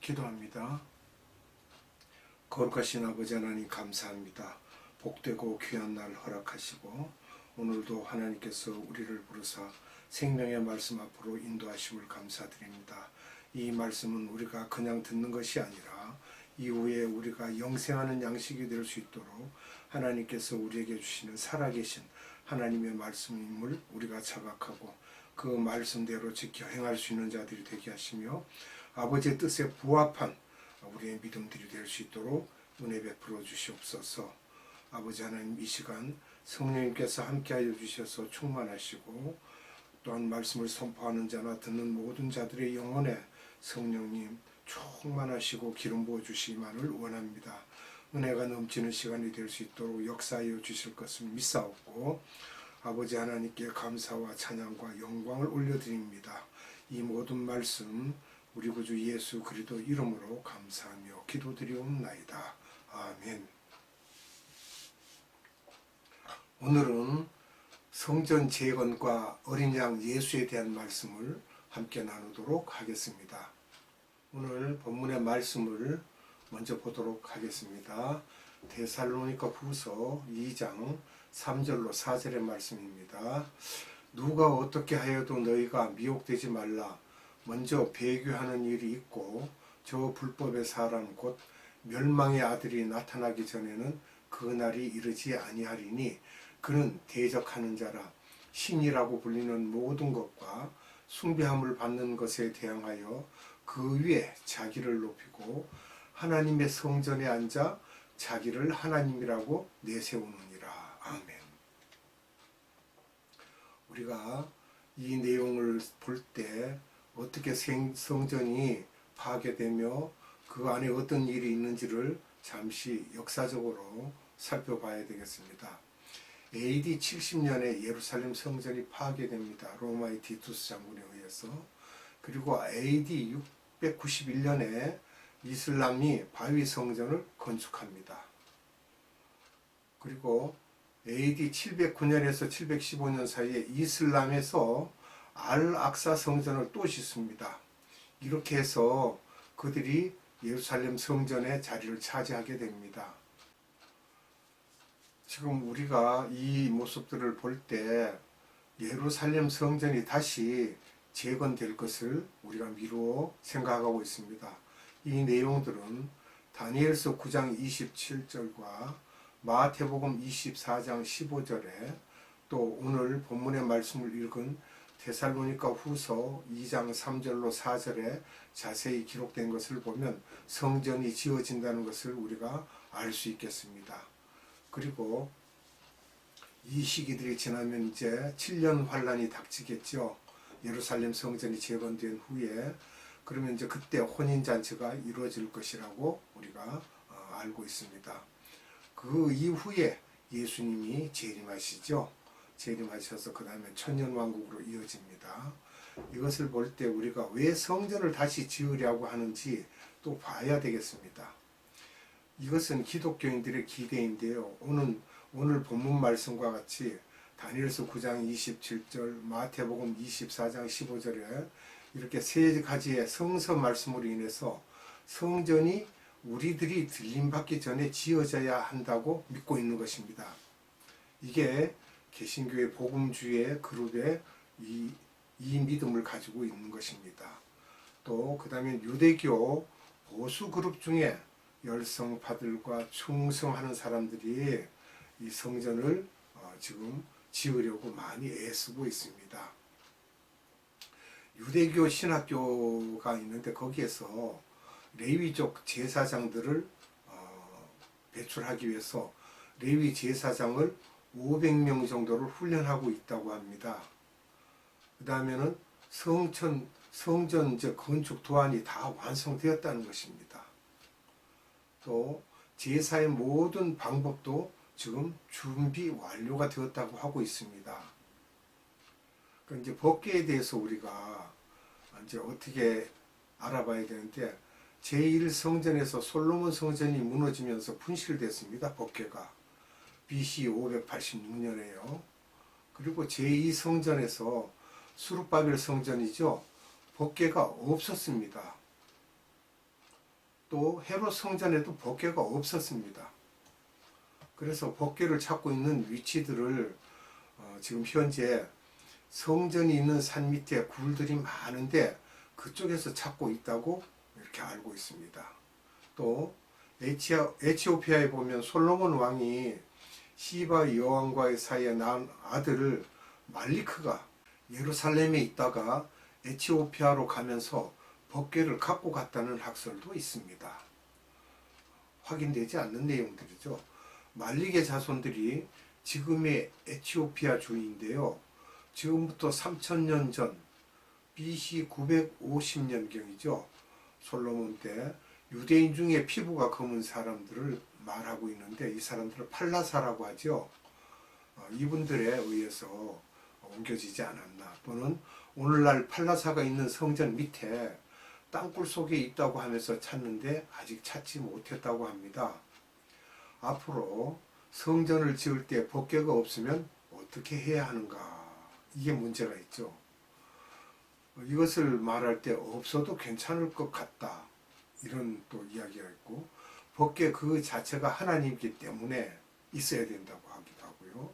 기도합니다. 거룩하신 아버지 하나님 감사합니다. 복되고 귀한 날 허락하시고 오늘도 하나님께서 우리를 부르사 생명의 말씀 앞으로 인도하심을 감사드립니다. 이 말씀은 우리가 그냥 듣는 것이 아니라 이후에 우리가 영생하는 양식이 될 수 있도록 하나님께서 우리에게 주시는 살아계신 하나님의 말씀임을 우리가 자각하고 그 말씀대로 지켜 행할 수 있는 자들이 되게 하시며 아버지의 뜻에 부합한 우리의 믿음들이 될 수 있도록 은혜 베풀어 주시옵소서. 아버지 하나님, 이 시간 성령님께서 함께하여 주셔서 충만하시고 또한 말씀을 선포하는 자나 듣는 모든 자들의 영혼에 성령님 충만하시고 기름 부어 주시기만을 원합니다. 은혜가 넘치는 시간이 될 수 있도록 역사하여 주실 것을 믿사옵고 아버지 하나님께 감사와 찬양과 영광을 올려드립니다. 이 모든 말씀 우리 구주 예수 그리스도 이름으로 감사하며 기도드리옵나이다. 아멘. 오늘은 성전 재건과 어린 양 예수에 대한 말씀을 함께 나누도록 하겠습니다. 오늘 본문의 말씀을 먼저 보도록 하겠습니다. 데살로니가 후서 2장 3절로 4절의 말씀입니다. 누가 어떻게 하여도 너희가 미혹되지 말라. 먼저 배교하는 일이 있고 저 불법의 사람 곧 멸망의 아들이 나타나기 전에는 그 날이 이르지 아니하리니 그는 대적하는 자라. 신이라고 불리는 모든 것과 숭배함을 받는 것에 대항하여 그 위에 자기를 높이고 하나님의 성전에 앉아 자기를 하나님이라고 내세우느니라. 아멘. 우리가 이 내용을 볼 때 어떻게 성전이 파괴되며 그 안에 어떤 일이 있는지를 잠시 역사적으로 살펴봐야 되겠습니다. AD 70년에 예루살렘 성전이 파괴됩니다. 로마의 디투스 장군에 의해서. 그리고 AD 691년에 이슬람이 바위 성전을 건축합니다. 그리고 AD 709년에서 715년 사이에 이슬람에서 알-악사 성전을 또 짓습니다. 이렇게 해서 그들이 예루살렘 성전의 자리를 차지하게 됩니다. 지금 우리가 이 모습들을 볼 때 예루살렘 성전이 다시 재건될 것을 우리가 미루어 생각하고 있습니다. 이 내용들은 다니엘서 9장 27절과 마태복음 24장 15절에 또 오늘 본문의 말씀을 읽은 데살로니가 후서 2장 3절로 4절에 자세히 기록된 것을 보면 성전이 지어진다는 것을 우리가 알 수 있겠습니다. 그리고 이 시기들이 지나면 이제 7년 환란이 닥치겠죠. 예루살렘 성전이 재건된 후에 그러면 이제 그때 혼인잔치가 이루어질 것이라고 우리가 알고 있습니다. 그 이후에 예수님이 재림하시죠. 재림하셔서 그 다음에 천년왕국으로 이어집니다. 이것을 볼 때 우리가 왜 성전을 다시 지으려고 하는지 또 봐야 되겠습니다. 이것은 기독교인들의 기대인데요. 오늘 본문 말씀과 같이 다니엘서 9장 27절, 마태복음 24장 15절에 이렇게 세 가지의 성서 말씀으로 인해서 성전이 우리들이 들림받기 전에 지어져야 한다고 믿고 있는 것입니다. 이게 개신교의 복음주의 그룹의 이 믿음을 가지고 있는 것입니다. 또 그 다음에 유대교 보수 그룹 중에 열성파들과 충성하는 사람들이 이 성전을 지금 지으려고 많이 애쓰고 있습니다. 유대교 신학교가 있는데 거기에서 레위족 제사장들을 배출하기 위해서 레위 제사장을 500명 정도를 훈련하고 있다고 합니다. 그 다음에는 성전 이제 건축 도안이 다 완성되었다는 것입니다. 또 제사의 모든 방법도 지금 준비 완료가 되었다고 하고 있습니다. 그러니까 이제 법궤에 대해서 우리가 이제 어떻게 알아봐야 되는데 제1성전에서 솔로몬 성전이 무너지면서 분실됐습니다. 법궤가 BC 586년에요. 그리고 제2성전에서 수룹바벨 성전이죠. 법궤가 없었습니다. 또 헤롯 성전에도 법궤가 없었습니다. 그래서 법궤를 찾고 있는 위치들을 지금 현재 성전이 있는 산 밑에 굴들이 많은데 그쪽에서 찾고 있다고 이렇게 알고 있습니다. 또 에티오피아에 보면 솔로몬 왕이 시바 여왕과의 사이에 낳은 아들을 말리크가 예루살렘에 있다가 에티오피아로 가면서 법궤를 갖고 갔다는 학설도 있습니다. 확인되지 않는 내용들이죠. 말릭의 자손들이 지금의 에티오피아 주인인데요. 지금부터 3000년 전 BC 950년경이죠. 솔로몬 때 유대인 중에 피부가 검은 사람들을 말하고 있는데 이 사람들을 팔라사라고 하죠. 이분들에 의해서 옮겨지지 않았나, 또는 오늘날 팔라사가 있는 성전 밑에 땅굴 속에 있다고 하면서 찾는데 아직 찾지 못했다고 합니다. 앞으로 성전을 지을 때 법궤가 없으면 어떻게 해야 하는가, 이게 문제가 있죠. 이것을 말할 때 없어도 괜찮을 것 같다, 이런 또 이야기가 있고, 법궤 그 자체가 하나님이기 때문에 있어야 된다고 하기도 하고요.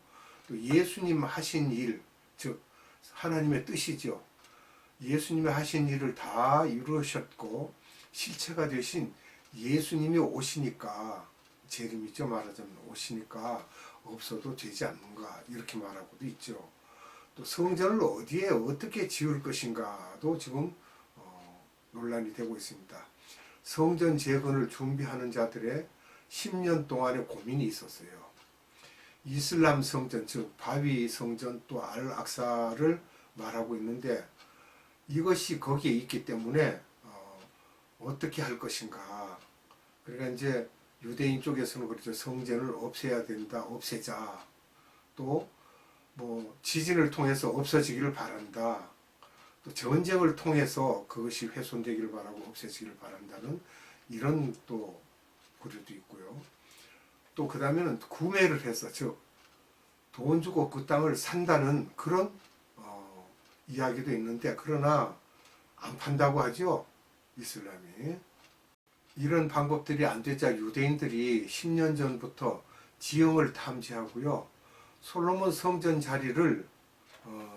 또 예수님 하신 일, 즉 하나님의 뜻이죠. 예수님이 하신 일을 다 이루셨고 실체가 되신 예수님이 오시니까, 재림이죠, 말하자면 오시니까 없어도 되지 않는가, 이렇게 말하고도 있죠. 또 성전을 어디에 어떻게 지을 것인가도 지금 논란이 되고 있습니다. 성전 재건을 준비하는 자들의 10년 동안의 고민이 있었어요. 이슬람 성전, 즉 바위 성전, 또 알-악사를 말하고 있는데 이것이 거기에 있기 때문에 어떻게 할 것인가. 그러니까 이제 유대인 쪽에서는 그렇죠. 성전을 없애야 된다, 없애자. 또 뭐 지진을 통해서 없어지기를 바란다. 또 전쟁을 통해서 그것이 훼손되기를 바라고 없애지기를 바란다는 이런 또 고려도 있고요. 또 그 다음에는 구매를 해서, 즉 돈 주고 그 땅을 산다는 그런 이야기도 있는데, 그러나 안 판다고 하죠, 이슬람이. 이런 방법들이 안 되자 유대인들이 10년 전부터 지형을 탐지하고요, 솔로몬 성전 자리를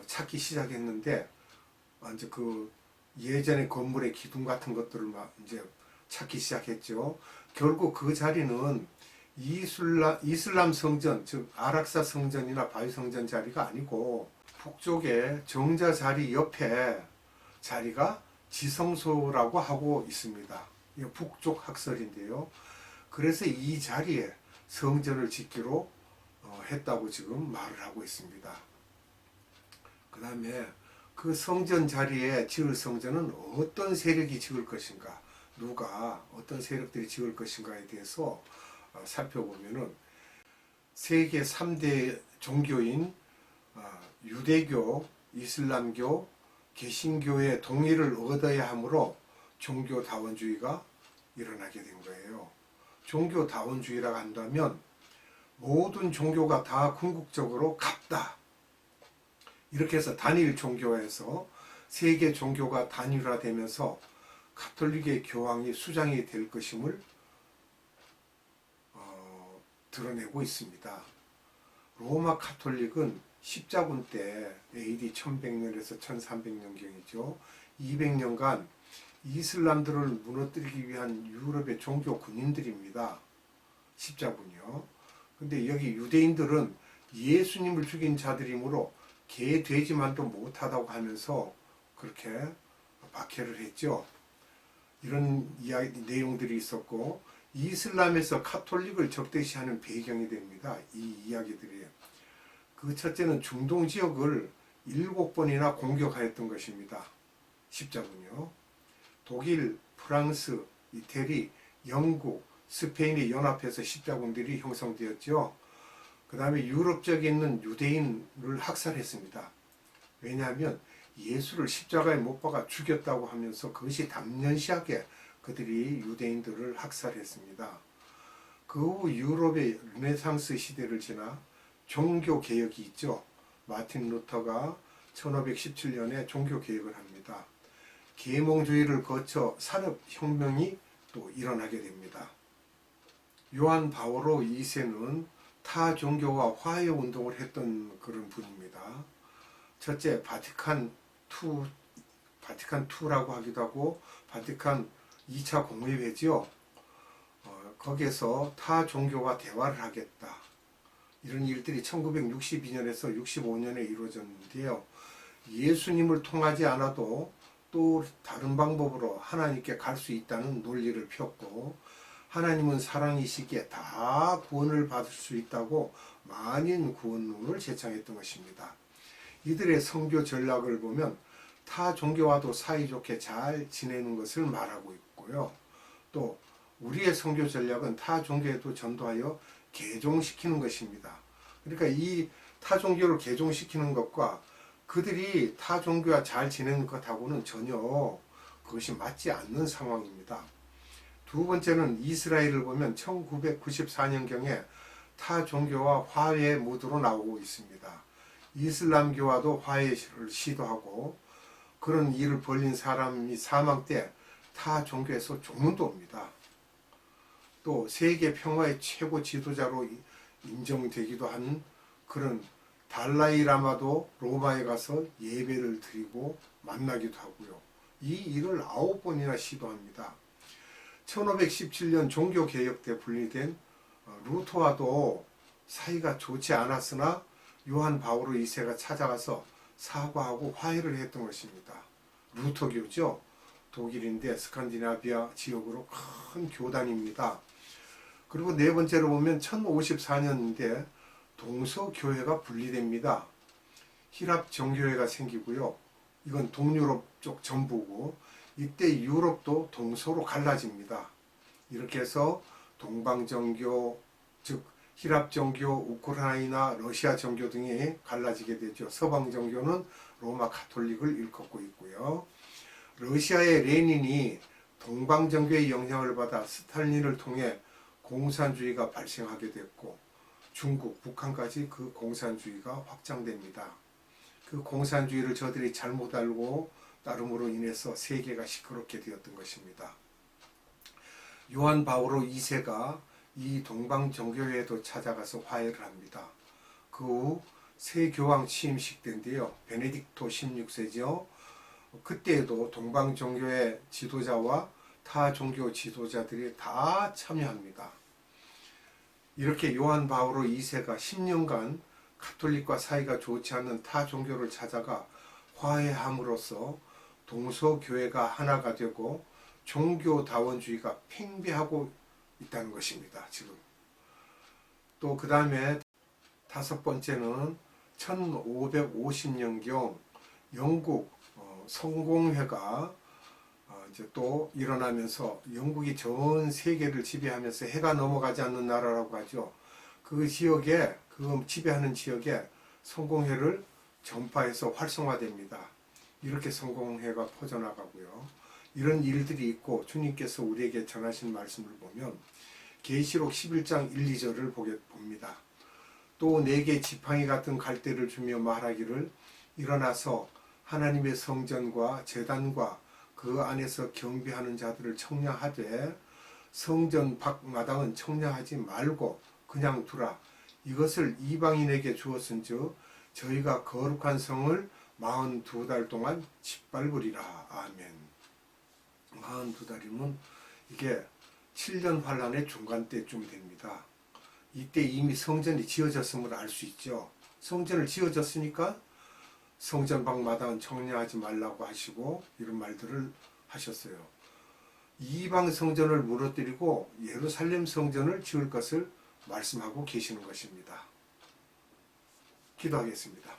찾기 시작했는데, 이제 그 예전의 건물의 기둥 같은 것들을 막 이제 찾기 시작했죠. 결국 그 자리는 이슬람 성전, 즉 아락사 성전이나 바위 성전 자리가 아니고 북쪽의 정자 자리 옆에 자리가 지성소라고 하고 있습니다. 이게 북쪽 학설인데요. 그래서 이 자리에 성전을 짓기로 했다고 지금 말을 하고 있습니다. 그 다음에 그 성전 자리에 지을 성전은 어떤 세력이 지을 것인가, 누가, 어떤 세력들이 지을 것인가에 대해서 살펴보면은 세계 3대 종교인 유대교, 이슬람교, 개신교의 동의를 얻어야 하므로 종교다원주의가 일어나게 된 거예요. 종교다원주의라고 한다면 모든 종교가 다 궁극적으로 같다, 이렇게 해서 단일 종교에서 세계 종교가 단일화되면서 가톨릭의 교황이 수장이 될 것임을 드러내고 있습니다. 로마 가톨릭은 십자군 때 AD 1100년에서 1300년경이죠. 200년간 이슬람들을 무너뜨리기 위한 유럽의 종교 군인들입니다. 십자군이요. 근데 여기 유대인들은 예수님을 죽인 자들이므로 개, 돼지만도 못하다고 하면서 그렇게 박해를 했죠. 이런 이야기, 내용들이 있었고, 이슬람에서 카톨릭을 적대시하는 배경이 됩니다. 이 이야기들이. 그 첫째는 중동 지역을 7번이나 공격하였던 것입니다. 십자군요. 독일, 프랑스, 이태리, 영국, 스페인이 연합해서 십자군들이 형성되었죠. 그 다음에 유럽 지역에 있는 유대인을 학살했습니다. 왜냐하면 예수를 십자가에 못 박아 죽였다고 하면서 그것이 당연시하게 그들이 유대인들을 학살했습니다. 그 후 유럽의 르네상스 시대를 지나 종교개혁이 있죠. 마틴 루터가 1517년에 종교개혁을 합니다. 계몽주의를 거쳐 산업혁명이 또 일어나게 됩니다. 요한 바오로 2세는 타 종교와 화해 운동을 했던 그런 분입니다. 첫째, 바티칸2라고 하기도 하고 바티칸 2차 공회회죠. 거기에서 타 종교와 대화를 하겠다. 이런 일들이 1962년에서 65년에 이루어졌는데요. 예수님을 통하지 않아도 또 다른 방법으로 하나님께 갈 수 있다는 논리를 폈고, 하나님은 사랑이시기에 다 구원을 받을 수 있다고 만인 구원론을 제창했던 것입니다. 이들의 선교 전략을 보면 타 종교와도 사이좋게 잘 지내는 것을 말하고 있고요. 또 우리의 선교 전략은 타 종교에도 전도하여 개종시키는 것입니다. 그러니까 이 타 종교를 개종시키는 것과 그들이 타 종교와 잘 지내는 것하고는 전혀 그것이 맞지 않는 상황입니다. 두 번째는 이스라엘을 보면 1994년경에 타 종교와 화해 모드로 나오고 있습니다. 이슬람교와도 화해를 시도하고, 그런 일을 벌린 사람이 사망 때 타 종교에서 조문도 옵니다. 또 세계 평화의 최고 지도자로 인정되기도 한 그런 달라이 라마도 로마에 가서 예배를 드리고 만나기도 하고요. 이 일을 9번이나 시도합니다. 1517년 종교개혁 때 분리된 루터와도 사이가 좋지 않았으나 요한 바오로 2세가 찾아가서 사과하고 화해를 했던 것입니다. 루터교죠. 독일인데 스칸디나비아 지역으로 큰 교단입니다. 그리고 네 번째로 보면 1054년인데 동서교회가 분리됩니다. 히랍 정교회가 생기고요. 이건 동유럽 쪽 전부고, 이때 유럽도 동서로 갈라집니다. 이렇게 해서 동방정교, 즉 히랍정교, 우크라이나, 러시아 정교 등이 갈라지게 되죠. 서방정교는 로마 가톨릭을 일컫고 있고요. 러시아의 레닌이 동방정교의 영향을 받아 스탈린을 통해 공산주의가 발생하게 됐고, 중국, 북한까지 그 공산주의가 확장됩니다. 그 공산주의를 저들이 잘못 알고 따름으로 인해서 세계가 시끄럽게 되었던 것입니다. 요한 바오로 2세가 이 동방정교회에도 찾아가서 화해를 합니다. 그 후 새 교황 취임식 때인데요. 베네딕토 16세죠. 그때에도 동방정교회 지도자와 타 종교 지도자들이 다 참여합니다. 이렇게 요한 바오로 2세가 10년간 가톨릭과 사이가 좋지 않는 타 종교를 찾아가 화해함으로써 동서교회가 하나가 되고 종교다원주의가 팽배하고 있다는 것입니다. 지금 또 그 다음에 다섯 번째는 1550년경 영국 성공회가 이제 또 일어나면서, 영국이 전 세계를 지배하면서 해가 넘어가지 않는 나라라고 하죠. 그 지역에, 그 지배하는 지역에 성공회를 전파해서 활성화됩니다. 이렇게 성공회가 퍼져나가고요. 이런 일들이 있고, 주님께서 우리에게 전하신 말씀을 보면 계시록 11장 1, 2절을 봅니다. 또 내게 지팡이 같은 갈대를 주며 말하기를, 일어나서 하나님의 성전과 제단과 그 안에서 경배하는 자들을 청량하되 성전 밖마당은 청량하지 말고 그냥 두라. 이것을 이방인에게 주었은즉 저희가 거룩한 성을 42달 동안 짓밟으리라. 아멘. 42달이면 이게 7년 환란의 중간 때쯤 됩니다. 이때 이미 성전이 지어졌음을 알 수 있죠. 성전을 지어졌으니까 성전 밖마당은 청량하지 말라고 하시고 이런 말들을 하셨어요. 이방 성전을 무너뜨리고 예루살렘 성전을 지을 것을 말씀하고 계시는 것입니다. 기도하겠습니다.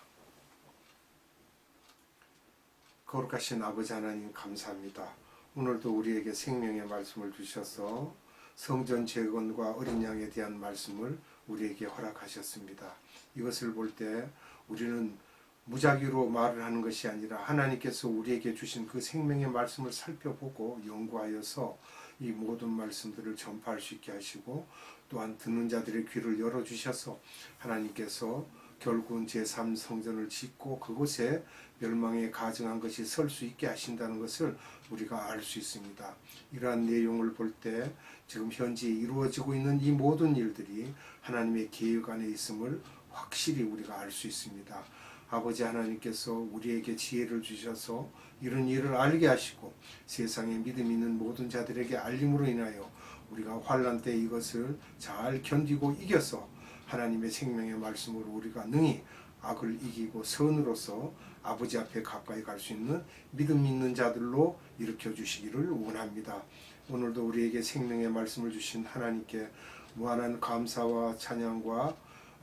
거룩하신 아버지 하나님, 감사합니다. 오늘도 우리에게 생명의 말씀을 주셔서 성전 재건과 어린 양에 대한 말씀을 우리에게 허락하셨습니다. 이것을 볼 때 우리는 무작위로 말을 하는 것이 아니라 하나님께서 우리에게 주신 그 생명의 말씀을 살펴보고 연구하여서 이 모든 말씀들을 전파할 수 있게 하시고, 또한 듣는 자들의 귀를 열어주셔서 하나님께서 결국은 제3성전을 짓고 그곳에 멸망에 가증한 것이 설 수 있게 하신다는 것을 우리가 알 수 있습니다. 이러한 내용을 볼 때 지금 현재 이루어지고 있는 이 모든 일들이 하나님의 계획 안에 있음을 확실히 우리가 알 수 있습니다. 아버지 하나님께서 우리에게 지혜를 주셔서 이런 일을 알게 하시고 세상에 믿음 있는 모든 자들에게 알림으로 인하여 우리가 환난 때 이것을 잘 견디고 이겨서 하나님의 생명의 말씀으로 우리가 능히 악을 이기고 선으로서 아버지 앞에 가까이 갈 수 있는 믿음 있는 자들로 일으켜 주시기를 원합니다. 오늘도 우리에게 생명의 말씀을 주신 하나님께 무한한 감사와 찬양과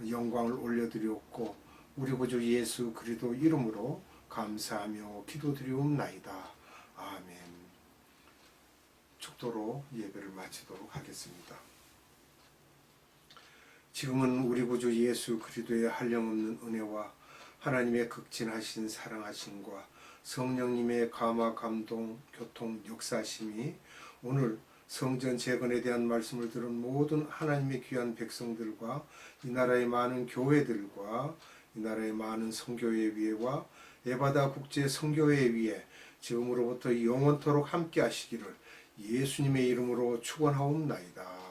영광을 올려드리옵고 우리 구주 예수 그리스도 이름으로 감사하며 기도드리옵나이다. 아멘. 축도로 예배를 마치도록 하겠습니다. 지금은 우리 구주 예수 그리스도의 한량없는 은혜와 하나님의 극진하신 사랑하심과 성령님의 감화 감동 교통 역사심이 오늘 성전 재건에 대한 말씀을 들은 모든 하나님의 귀한 백성들과 이 나라의 많은 교회들과 이 나라의 많은 선교회의와 에바다 국제 선교회의에 지금으로부터 영원토록 함께 하시기를 예수님의 이름으로 축원하옵나이다.